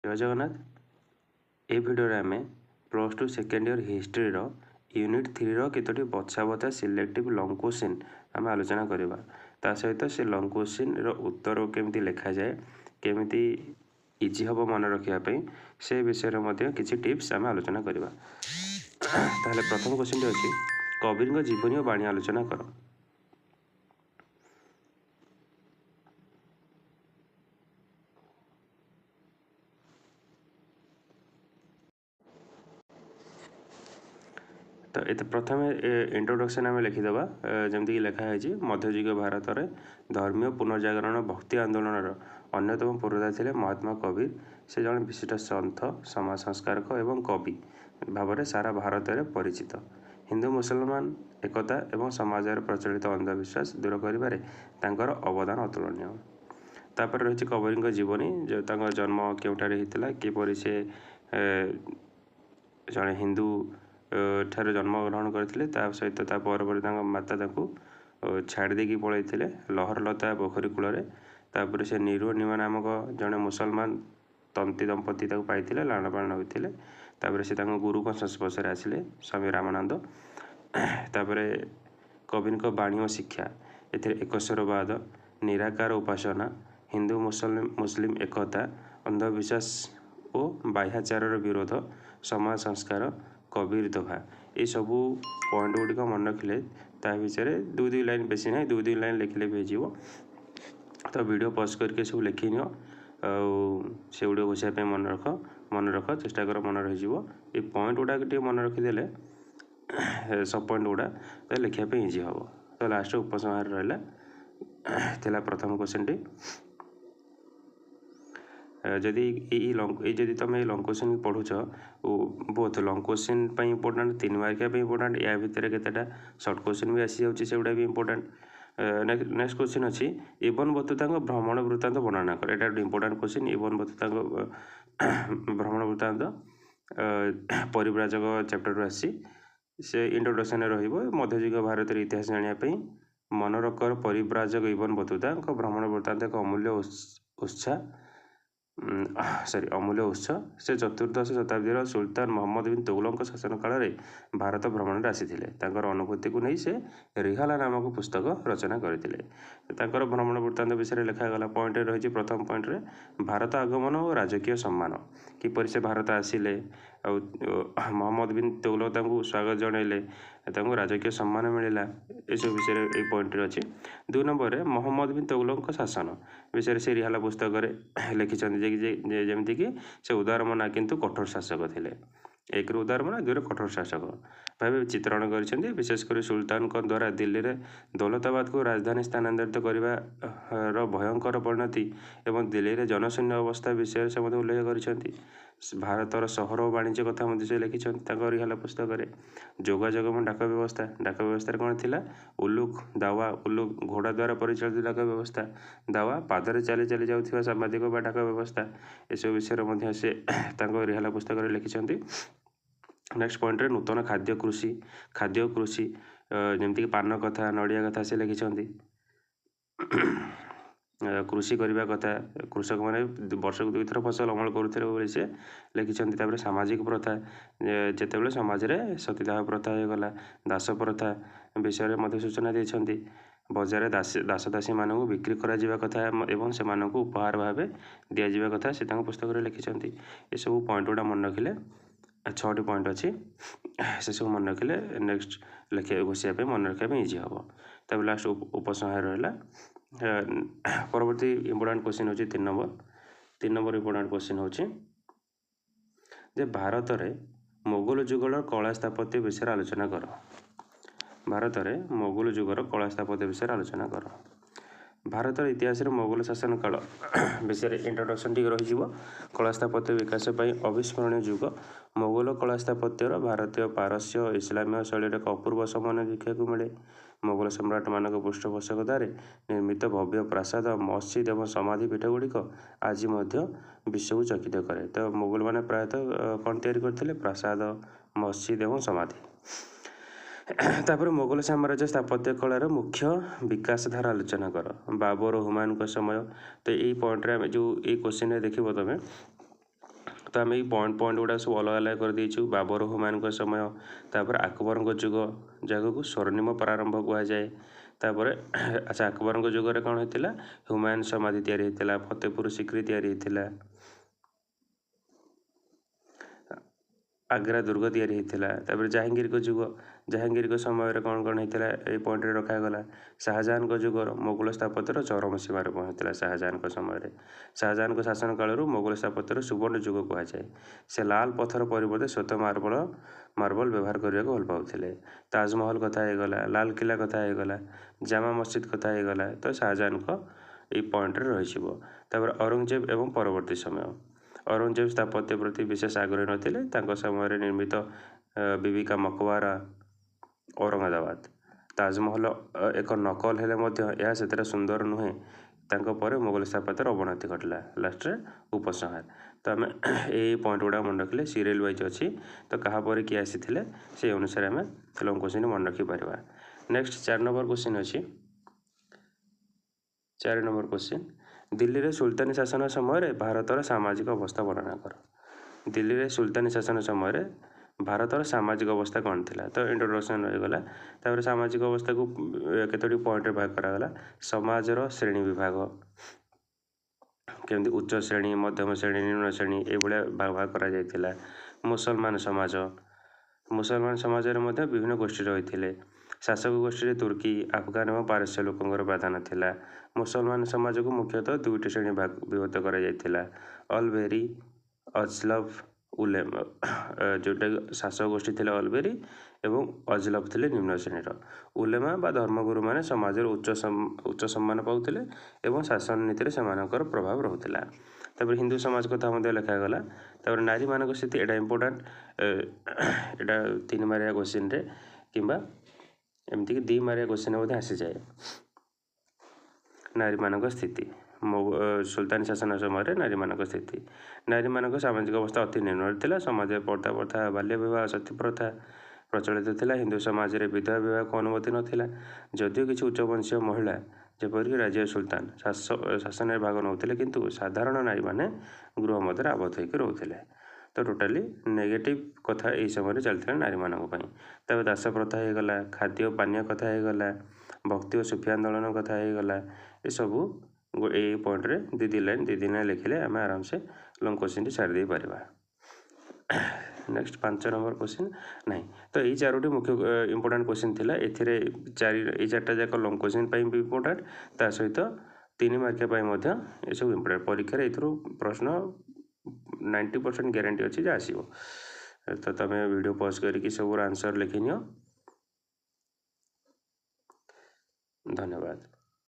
जय जगन्नाथ। ये भिडियो आम +2 सेकेंड इयर हिस्ट्री यूनिट 3 केतोटी बछा बछा सिलेक्टिव लॉन्ग क्वेश्चन आम आलोचना करवा। ता सहित से लॉन्ग क्वेश्चन उत्तर केमी लिखा जाए केमी इजी हम मन रखापी से विषय में किसी टिप्स आम आलोचना करवा। ताहले प्रथम क्वेश्चन अच्छी कबीर जीवनी और बाणी आलोचना कर। तो ये प्रथम इंट्रोडक्शन आम लिखिदेवा जमीक लिखाई मध्ययुग भारत में धर्मीय पुनर्जागरण भक्ति आंदोलन अन्यतम पुरोधा थे महात्मा कबीर। से जड़े विशिष्ट सन्थ समाज संस्कारक एवं कवि भाव में सारा भारत में परिचित। हिंदू मुसलमान एकता एवं समाज प्रचलित अंधविश्वास दूर कर अवदान अतुलनीय। तापर रही कबीर जीवनी जो जन्म केउठारे होता किपरि से जड़े हिंदू ठारे जन्म ग्रहण करते सहित माता छाड़ देकी पलैते लहरलता पोखरी कूल। तापर से नीरू निमा नामक जड़े मुसलमान तंती दंपति पाई लाण पालन होते से गुरु संस्पर्श आसिले स्वामी रामानंद। तापर कबीर बाणी और शिक्षा एकस्वरवाद निराकार उपासना हिंदू मुस्लिम एकता अंधविश्वास और बाह्याचार विरोध समाज संस्कार कबीर दोहा ये सबू पॉइंट गुड़िक मन रखिले विषय दुई लाइन बेसी ना दुई लाइन लिखिले भी हो। तो वीडियो पॉज करके सब लिखी नियो से गुड़ घोषापी मन रख चेष्टा कर मन रही ये पॉइंट गुड़ाक मन रखीदे सब पॉइंट गुड़ा तो लिखापी इजी हम। तो लास्ट उपसंहार रहा प्रथम क्वेश्चन टी जदि तुम लंग क्वेश्चन पढ़ुच बोथ लंग क्वेश्चन इंपोर्टेंट 3 मार्किया इंपोर्टेंट या भितर केतेटा सर्ट क्वेश्चन भी आसी जाऊँगी सेगुड़ा भी इंपोर्टेंट। नेक्स्ट क्वेश्चन अच्छी इवन बतुता भ्रमण वृत्तांत वर्णना कर। एटा इंपोर्टेंट क्वेश्चन इवन बतुता भ्रमण वृत्तांत परिव्राजक चैप्टर आसी से इंट्रोडक्शन मध्ययुग भारत इतिहास जानापी मनरकर परिव्राजक इवन बतुता भ्रमण वृत्तांत एक अमूल्य उत्स से चतुर्दश शताब्दी सुल्तान मोहम्मद बिन तुगलक शासन काल में भारत भ्रमण आसी अनुभूति को नहीं से रिहाला नामक पुस्तक रचना करते। भ्रमण वृत्तांत विषय लिखागला पॉइंट रही प्रथम पॉइंट रे भारत आगमन और राजकीय सम्मान किपर से भारत आसिले मोहम्मद बिन तुगलक स्वागत जनइले राजकीय सम्मान मिलला यह विषय ये पॉइंट अच्छी। 2 नंबर में मोहम्मद बिन तुगलक शासन विषय से रिहाला पुस्तक लिखिं जमीक कि से उदारमना किंतु कठोर शासक थे। 1 उदारमना 2 कठोर शासक भाव चित्रण कर विशेषकर सुल्तान द्वारा दिल्ली में दौलताबाद को राजधानी स्थानांतरित कर भयंकर परिणति एवं दिल्ली में जनशून्य अवस्था विषय से उल्लेख कर भारतर सहर और वाणिज्य कथा से लिखिं रिहाला पुस्तक। जोगाजोग और डाक व्यवस्था कौन थी उलुक दावा उलुक घोड़ा द्वारा परिचालित डाक व्यवस्था दावा पादरे चली चली जाऊँ साम्बादिक डाक व्यवस्था यह विषय से रिहाला पुस्तक लिखिं। नेक्स्ट पॉइंट रे नूतन खाद्य कृषि जमीक पान कथा नड़िया कथा से लिखिं। कृषि करने कथा कृषक मैंने वर्ष को 2 थर फसल अमल करुले से लिखिं। सामाजिक प्रथा जितेबाला समाज में सतीदाह प्रथा होगला दास प्रथा विषय में सूचना देते। बजार दास दासी मानू बिक्री करा कथा एवं से उपहार भाव दि कथा से पुस्तक लिखिं। ये सब पॉइंट गुड़ा मन रखिले 6टी पॉइंट अच्छी से सब मन रखिले नेक्स्ट लिखे घोषापी मन रखा इजी हम। तब लास्ट उपसंहार रहा परवर्ती इंपोर्टेंट क्वेश्चन होची 3 नंबर इंपोर्टेंट क्वेश्चन होची जे भारत में मोगल जुगर कला स्थापत्य विषय आलोचना कर। भारत में मोगल जुगर कला स्थापत्य विषय आलोचना कर। भारत इतिहास मोगल शासन काल विषय इंट्रोडक्शन टी रही कला स्थापत्य विकास अविस्मरणीय जुग मोगल कला स्थापत्यर भारतीय पारस्य इस्लामीय शैली एक अपूर्व समन्वय देखा मिले। मोगल सम्राट मानक पृष्ठपोषकतार निर्मित भव्य प्रासाद मस्जिद और समाधि पीठ गुड़िक आज विश्व को चकित करे। तो मोगल मैंने प्रायतः कौन तैयारी करते प्रासाद मस्जिद और समाधि। तापर मोगल साम्राज्य स्थापत्य कलार मुख्य विकास धारा आलोचना कर। बाबर और हुमायूं समय तो यही पॉइंट रे जो ये क्वेश्चन देखिए तुम तो आम पॉइंट गुड़ा सब अलग अलग कर देचु। बाबर हुमायूं समय, तापर अकबर जुग जगह स्वर्णिम प्रारंभ कहुए। तापर अच्छा अकबर जुगर कौन होता हुमायूं समाधि तैयारी होता, फतेहपुर सिक्री तैयारी होता, आग्रा दुर्ग तैयारी होता। तापर जहांगीर जुग, जहांगीर समय कौन कौन होता ये पॉइंट रखागला। शाहजहां जुगर मोगल स्थापत्यर चरम सीमार पहुँचता। शाहजहां समय, शाहजहां शासन काल मोगल स्थापत्यर सुवर्ण जुग कहुए। से लाल पत्थर परिवर्ते श्वेत मार्बल व्यवहार करने को भल पाते। ताजमहल कथा होगला, लाल किला कथा होगला, जामा मस्जिद कथा होगला। तो शाहजहां ये पॉइंट रही। औरंगजेब एवं परवर्ती समय, औरंगजेब स्थापत्य प्रति विशेष आग्रही नथिले। समय निर्मित बीबी का मकबरा औरंगाबाद, ताजमहल एक नकल हेले से सुंदर नुहे। पर मोगल स्थापत्यर अवनति घटला। लास्ट उपसंहार। तो आम ये पॉइंट गुड़ा मन रखिले सीरियल वाइज अच्छी। तो कहापर किए आसी से अनुसार आम लॉन्ग क्वेश्चन मन रखिपर। नेक्स्ट 4 नंबर क्वेश्चन अच्छी। 4 नंबर क्वेश्चन, दिल्ली रे सुल्तानी शासन समय भारतर सामाजिक अवस्था वर्णना कर। दिल्ली रे सुल्तानी शासन समय भारतर सामाजिक अवस्था कौन थी। तो इंट्रोडक्शन रहीगला। तापर सामाजिक अवस्था को केतोटी पॉइंट भाग करागला। समाजर श्रेणी विभाग केमती उच्च श्रेणी, मध्यम श्रेणी, निम्न श्रेणी ये भाग करा जायतिला। मुसलमान समाज, मुसलमान समाज विभिन्न गोष्ठी रही। शासक गोष्ठी तुर्की, अफगान और पारस्य लोकंर प्राधान्य थिला। मुसलमान समाज को मुख्यतः 2टी श्रेणी विभक्त करा जायतिला। अलबेरी, अजलफ, उलेमा, जोटा शासक गोष्ठी थे अलबेरी एवं अजलफ थे निम्न श्रेणीर। उलेमा बा धर्मगुरु मैंने समाज उच्च सम्मान पाते एवं शासन नीति से प्रभाव रोला। तब हिंदू समाज कथा लिखागला। तब नारी मान स्थिति एटा इम्पोर्टाट, एटा 3 मारिया क्वेश्चन कि एमती 2 मारिया क्वेश्चन आसी जाए। नारी मान स्थिति सुल्तानी शासन समय नारी मान स्थिति, नारी मान सामाजिक अवस्था अति निम्न था। समाज पर्दा प्रथा, बाल्य विवाह, सती प्रथा प्रचलित था। हिंदू समाज में विधवा विवाह को अनुमति नाला। जदिव किसी उच्चवंशीय महिला जपरिक राजा सुल्तान शासन में भाग नौते, किंतु साधारण नारी मैंने गृह मध्य आबद्ध होकर रोते। तो टोटाली नेगेटिव कथा यही समय चलता नारी मानों। तब दास प्रथा होगला, खाद्य पानीय कथा होगला, भक्ति और सुफी आंदोलन कथा होगला। ये सबू ये पॉइंट रे 2 लाइन लिखिले आम आराम से लॉन्ग क्वेश्चन छाड़ दे पारिबा। नेक्स्ट 5 नंबर क्वेश्चन नहीं। तो ये 4टी मुख्य इंपोर्टेंट क्वेश्चन थिला। एथिरे 4टा जाक लॉन्ग क्वेश्चन पाई भी इंपोर्टेंट, ता सहित 3 मार्किया पाई मध्य ये सब इंपोर्टेंट। परीक्षा एथरो प्रश्न 90% गारंटी अच्छी जे आसीबो। तो तमे वीडियो पॉज करके सब आंसर लिखिनियो। धन्यवाद।